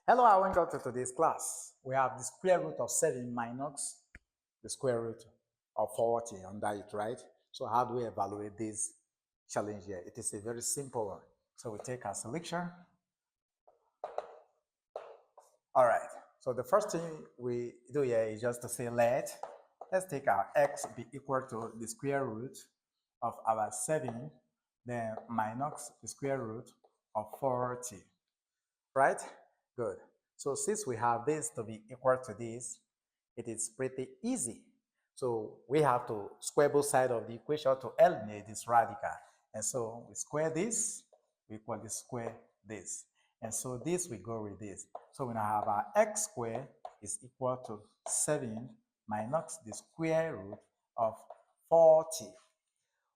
Hello, I welcome to today's class. We have the square root of 7 minus the square root of 40 under it, right? So how do we evaluate this challenge here? It is a very simple one. So we take our selection. All right. So the first thing we do here is just to say let's take our x be equal to the square root of our 7, then minus the square root of 40. Right? Good. So since we have this to be equal to this, it is pretty easy. So we have to square both sides of the equation to eliminate this radical. And so we square this, we equally square this. And so this we go with this. So we now have our x squared is equal to 7 minus the square root of 40.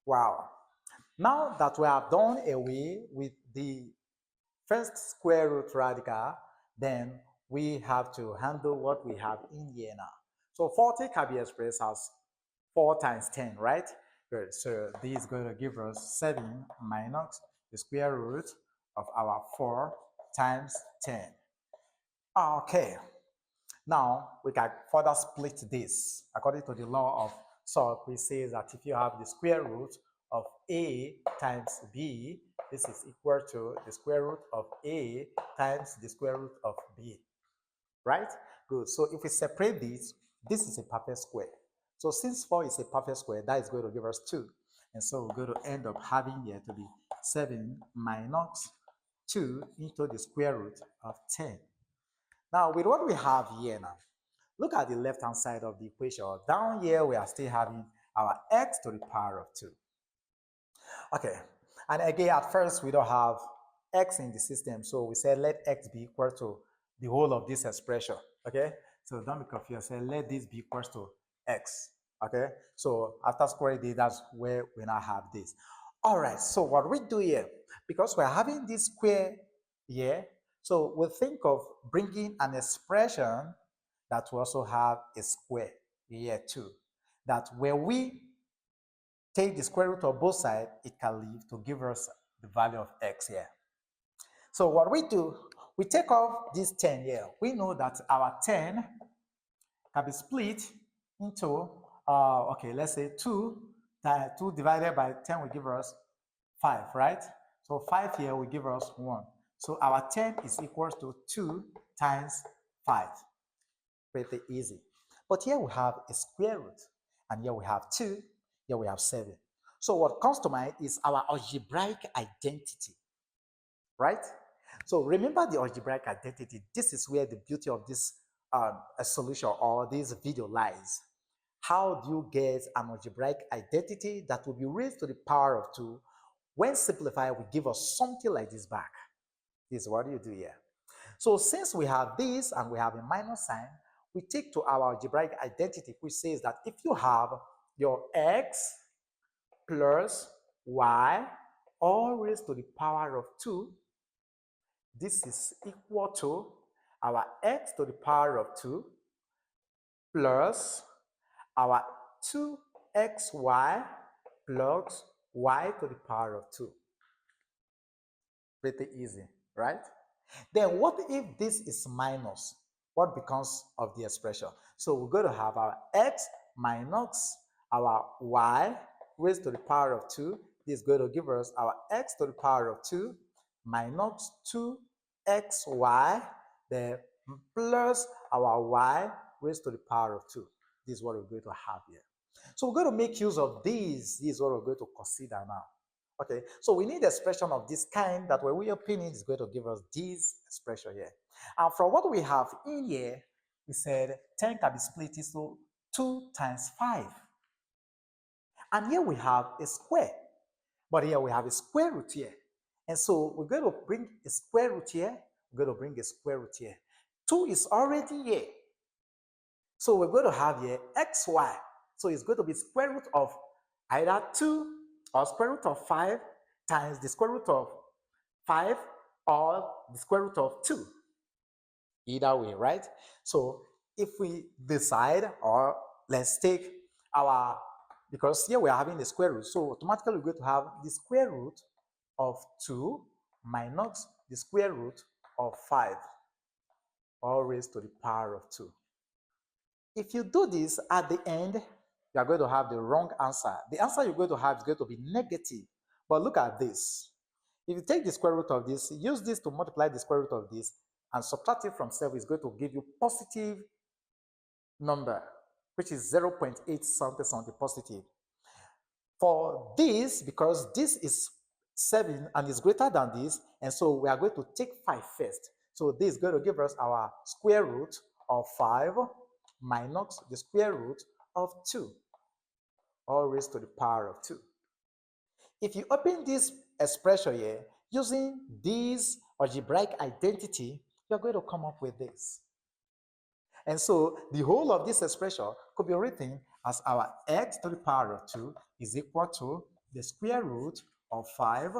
Wow. Now that we have done away with the first square root radical, then we have to handle what we have in here now. So 40 can be expressed as 4 times 10, right? Good. So this is going to give us 7 minus the square root of our 4 times 10. Okay. Now we can further split this. According to the law of Sork, we say that if you have the square root of a times b, this is equal to the square root of a times the square root of b. Right? Good. So if we separate this, this is a perfect square. So since 4 is a perfect square, that is going to give us 2. And so we're going to end up having here to be 7 minus 2 into the square root of 10. Now, with what we have here now, look at the left-hand side of the equation. Down here, we are still having our x to the power of 2. Okay, and again, at first, we don't have x in the system, so we said let x be equal to the whole of this expression, okay? So don't be confused, say let this be equal to x, okay? So after squaring this, that's where we now have this. All right, so what we do here, because we're having this square here, so we'll think of bringing an expression that will also have a square here too. That when we take the square root of both sides, it can leave to give us the value of x here. So what we do, we take off this 10 here. We know that our 10 can be split into, okay, let's say 2 divided by 10 will give us 5, right? So 5 here will give us 1. So our 10 is equal to 2 times 5. Pretty easy. But here we have a square root, and here we have 2, here we have 7. So what comes to mind is our algebraic identity, right? So remember the algebraic identity. This is where the beauty of this solution or this video lies. How do you get an algebraic identity that will be raised to the power of 2? When simplified, will give us something like this back. This is what you do here. So since we have this and we have a minus sign, we take to our algebraic identity, which says that if you have your x plus y all raised to the power of 2, this is equal to our x to the power of 2 plus our 2xy plus y to the power of 2. Pretty easy, right? Then what if this is minus? What becomes of the expression? So we're going to have our x minus our y raised to the power of 2. This is going to give us our x to the power of 2 minus 2xy, then plus our y raised to the power of 2. This is what we're going to have here. So we're going to make use of these. This is what we're going to consider now. Okay, so we need expression of this kind that when we open it is going to give us this expression here. And from what we have in here, we said 10 can be split into 2 times 5. And here we have a square, but here we have a square root here. And so we're going to bring a square root here, we're going to bring a square root here. 2 is already here. So we're going to have here xy. So it's going to be square root of either 2 or square root of 5 times the square root of 5 or the square root of 2. Either way, right? So if we decide, or let's take our, because here we are having the square root, so automatically we're going to have the square root of 2 minus the square root of 5. all raised to the power of 2. If you do this at the end, you are going to have the wrong answer. The answer you're going to have is going to be negative. But look at this. If you take the square root of this, use this to multiply the square root of this, and subtract it from 7 is going to give you positive number, which is 0.8 something positive. For this, because this is 7 and is greater than this, and so we are going to take 5 first. So this is going to give us our square root of 5 minus the square root of 2, all raised to the power of 2. If you open this expression here, using this algebraic identity, you're going to come up with this. And so the whole of this expression could be written as our x to the power of 2 is equal to the square root of 5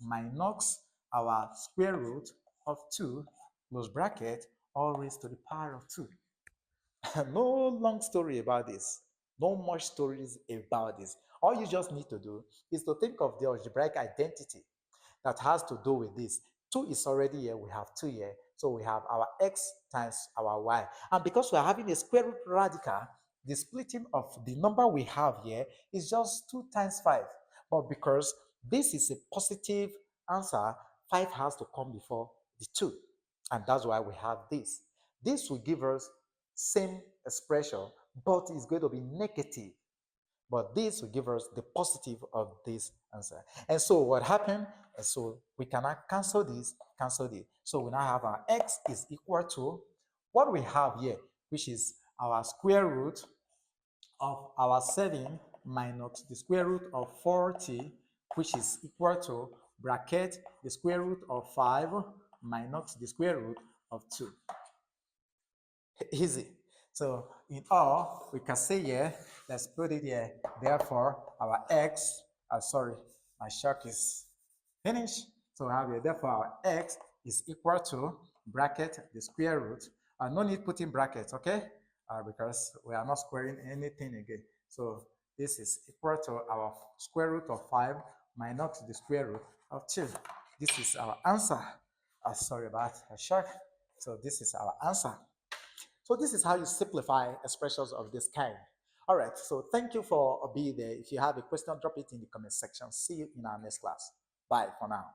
minus our square root of 2, close bracket, all raised to the power of 2. No long story about this. No much stories about this. All you just need to do is to think of the algebraic identity that has to do with this. 2 is already here, we have 2 here. So we have our x times our y. And because we are having a square root radical, the splitting of the number we have here is just 2 times 5. But because this is a positive answer, 5 has to come before the 2. And that's why we have this. This will give us same expression, but it's going to be negative. But this will give us the positive of this answer. And so what happened? And so we cannot cancel this, cancel this. So we now have our x is equal to what we have here, which is our square root of our 7 minus the square root of 40, which is equal to bracket the square root of 5 minus the square root of 2. Easy. So in all, we can say here, let's put it here. Therefore, our x, sorry, my shark is finished. So we have here, therefore our x is equal to bracket the square root. No need putting brackets, okay? Because we are not squaring anything again. So this is equal to our square root of 5 minus the square root of 2. This is our answer. Sorry about a shark. So this is our answer. So this is how you simplify expressions of this kind. All right, so thank you for being there. If you have a question, drop it in the comment section. See you in our next class. Bye for now.